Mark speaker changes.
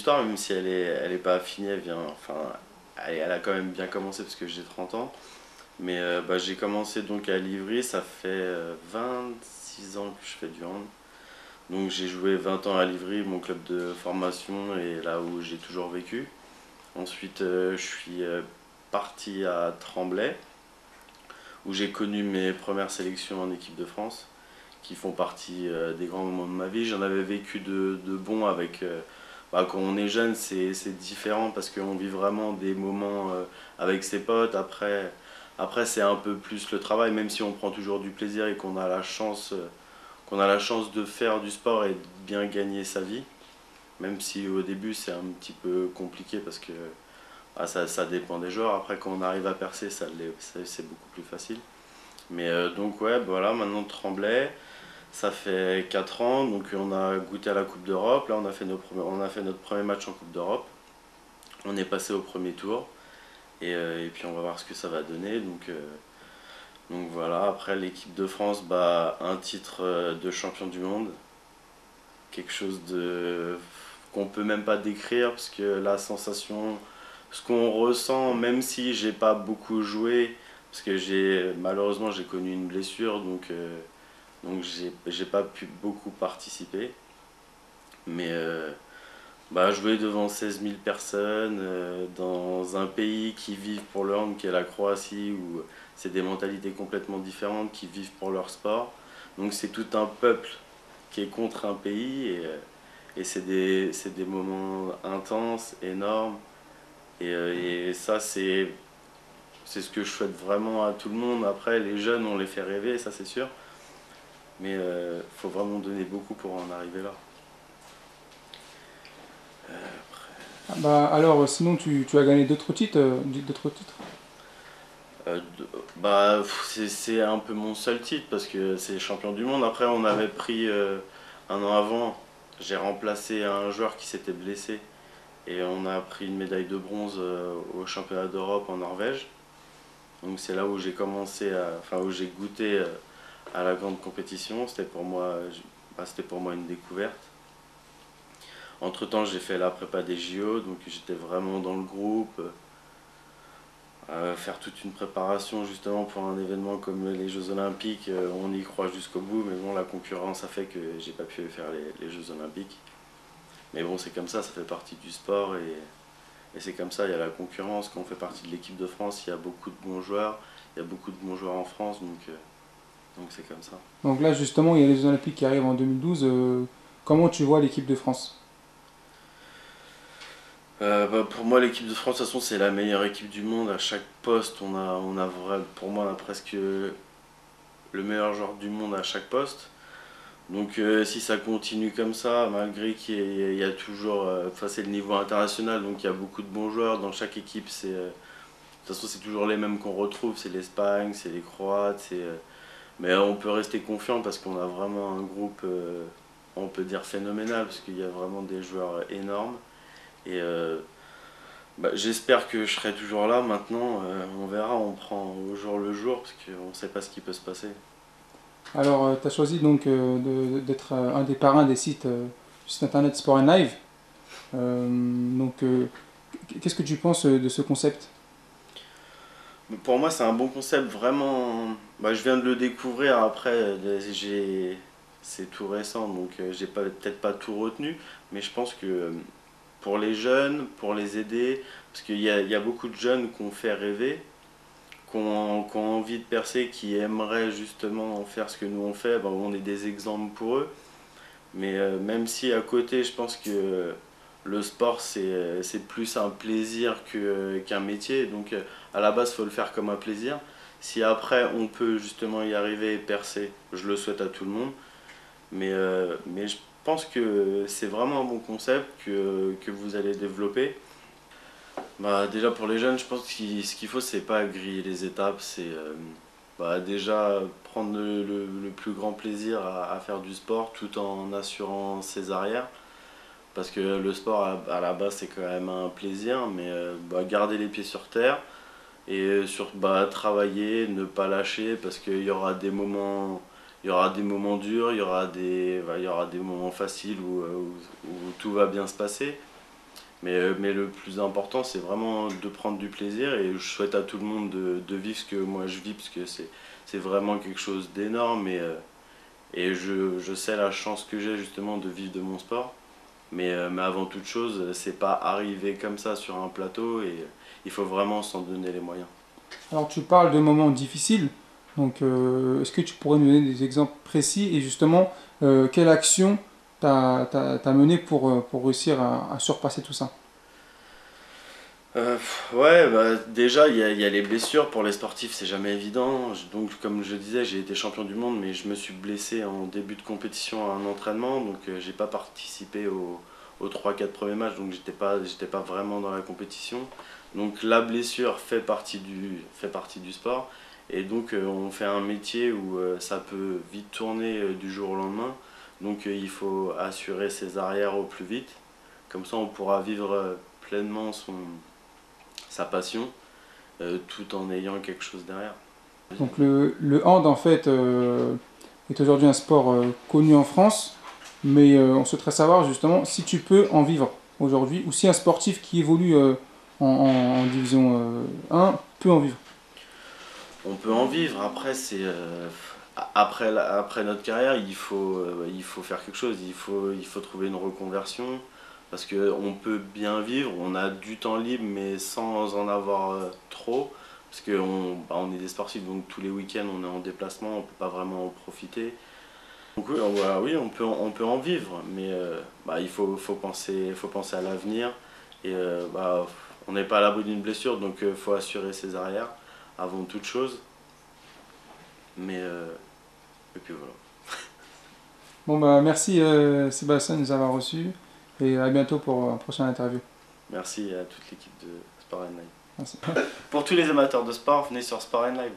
Speaker 1: histoire, même si elle est pas finie, elle a quand même bien commencé parce que j'ai 30 ans. Mais j'ai commencé donc à Livry, ça fait 26 ans que je fais du hand. Donc j'ai joué 20 ans à Livry, mon club de formation et là où j'ai toujours vécu. Ensuite je suis parti à Tremblay où j'ai connu mes premières sélections en équipe de France qui font partie des grands moments de ma vie. J'en avais vécu de bons avec... quand on est jeune, c'est différent parce qu'on vit vraiment des moments avec ses potes. Après c'est un peu plus le travail, même si on prend toujours du plaisir et qu'on a la chance de faire du sport et de bien gagner sa vie. Même si au début c'est un petit peu compliqué parce que ça dépend des joueurs. Après quand on arrive à percer, c'est beaucoup plus facile. Mais donc ouais, voilà, maintenant Tremblay. Ça fait 4 ans, donc on a goûté à la Coupe d'Europe. Là, on a fait notre premier match en Coupe d'Europe. On est passé au premier tour. Et puis on va voir ce que ça va donner. Donc voilà, après l'équipe de France, un titre de champion du monde. Quelque chose de qu'on peut même pas décrire parce que la sensation, ce qu'on ressent, même si j'ai pas beaucoup joué, parce que malheureusement j'ai connu une blessure, donc j'ai pas pu beaucoup participer. Mais jouer devant 16 000 personnes dans un pays qui vit pour le hand, qui est la Croatie, où c'est des mentalités complètement différentes, qui vivent pour leur sport. Donc c'est tout un peuple qui est contre un pays et c'est des moments intenses, énormes. Et ça c'est ce que je souhaite vraiment à tout le monde. Après les jeunes on les fait rêver, ça c'est sûr. Mais faut vraiment donner beaucoup pour en arriver là.
Speaker 2: Ah bah, alors, sinon, tu as gagné d'autres titres?
Speaker 1: C'est un peu mon seul titre parce que c'est champion du monde. Après, on avait pris un an avant, j'ai remplacé un joueur qui s'était blessé et on a pris une médaille de bronze au championnat d'Europe en Norvège. Donc c'est là où où j'ai goûté à la grande compétition. C'était pour moi une découverte. Entre-temps, j'ai fait la prépa des JO, donc j'étais vraiment dans le groupe. Faire toute une préparation justement pour un événement comme les Jeux Olympiques, on y croit jusqu'au bout, mais bon, la concurrence a fait que j'ai pas pu faire les Jeux Olympiques. Mais bon, c'est comme ça fait partie du sport et c'est comme ça, il y a la concurrence. Quand on fait partie de l'équipe de France, il y a beaucoup de bons joueurs, il y a beaucoup de bons joueurs en France, donc c'est comme ça.
Speaker 2: Donc là, justement, il y a les Jeux Olympiques qui arrivent en 2012. Comment tu vois l'équipe de France?
Speaker 1: Pour moi, l'équipe de France, de toute façon, c'est la meilleure équipe du monde. À chaque poste, pour moi, on a presque le meilleur joueur du monde à chaque poste. Donc si ça continue comme ça, malgré qu'il y a toujours, c'est le niveau international, donc il y a beaucoup de bons joueurs dans chaque équipe. De toute façon, c'est toujours les mêmes qu'on retrouve, c'est l'Espagne, c'est les Croates, mais on peut rester confiant parce qu'on a vraiment un groupe, on peut dire phénoménal, parce qu'il y a vraiment des joueurs énormes. Et j'espère que je serai toujours là. Maintenant, on verra, on prend au jour le jour parce qu'on ne sait pas ce qui peut se passer.
Speaker 2: Alors, tu as choisi donc d'être un des parrains des sites, du site internet Sport and Live. Qu'est-ce que tu penses de ce concept?
Speaker 1: Pour moi, c'est un bon concept, vraiment. Je viens de le découvrir après, c'est tout récent, donc j'ai peut-être pas tout retenu, mais je pense que pour les jeunes, pour les aider, parce qu'il y a beaucoup de jeunes qu'on fait rêver, qui ont envie de percer, qui aimeraient justement faire ce que nous on fait, on est des exemples pour eux. Mais même si à côté, je pense que le sport, c'est plus un plaisir qu'un métier. Donc à la base, il faut le faire comme un plaisir. Si après, on peut justement y arriver et percer, je le souhaite à tout le monde. Mais je pense que c'est vraiment un bon concept que vous allez développer. Déjà pour les jeunes, je pense que ce qu'il faut, c'est pas griller les étapes, c'est déjà prendre le plus grand plaisir à faire du sport tout en assurant ses arrières. Parce que le sport à la base c'est quand même un plaisir, mais garder les pieds sur terre et travailler, ne pas lâcher parce qu'il y aura des moments. Il y aura des moments durs, il y aura des moments faciles où tout va bien se passer. Mais le plus important, c'est vraiment de prendre du plaisir et je souhaite à tout le monde de vivre ce que moi je vis parce que c'est vraiment quelque chose d'énorme et je sais la chance que j'ai justement de vivre de mon sport. Mais avant toute chose, c'est pas arriver comme ça sur un plateau et il faut vraiment s'en donner les moyens.
Speaker 2: Alors tu parles de moments difficiles, donc est-ce que tu pourrais nous donner des exemples précis et justement quelle action t'as mené pour réussir à surpasser tout ça?
Speaker 1: Ouais, bah, déjà il y a les blessures pour les sportifs, c'est jamais évident. Donc comme je disais, j'ai été champion du monde, mais je me suis blessé en début de compétition à un entraînement, donc j'ai pas participé aux 3-4 premiers matchs, donc j'étais pas vraiment dans la compétition. Donc la blessure fait partie du sport, et donc on fait un métier où ça peut vite tourner du jour au lendemain. Donc il faut assurer ses arrières au plus vite, comme ça on pourra vivre pleinement sa passion, tout en ayant quelque chose derrière.
Speaker 2: Donc le hand en fait est aujourd'hui un sport connu en France, mais on souhaiterait savoir justement si tu peux en vivre aujourd'hui ou si un sportif qui évolue en division 1 peut en vivre.
Speaker 1: On peut en vivre, après après notre carrière, il faut faire quelque chose, il faut trouver une reconversion, parce qu'on peut bien vivre, on a du temps libre, mais sans en avoir trop, parce qu'on on est des sportifs, donc tous les week-ends on est en déplacement, on peut pas vraiment en profiter. Donc oui, oui on peut en vivre, mais faut penser à l'avenir, et on n'est pas à l'abri d'une blessure, donc il faut assurer ses arrières avant toute chose. Et puis voilà.
Speaker 2: Bon bah merci Sébastien de nous avoir reçus et à bientôt pour un prochain interview.
Speaker 1: Merci à toute l'équipe de Sport and Live.
Speaker 2: Merci.
Speaker 1: Pour tous les amateurs de sport, venez sur Sport and Live.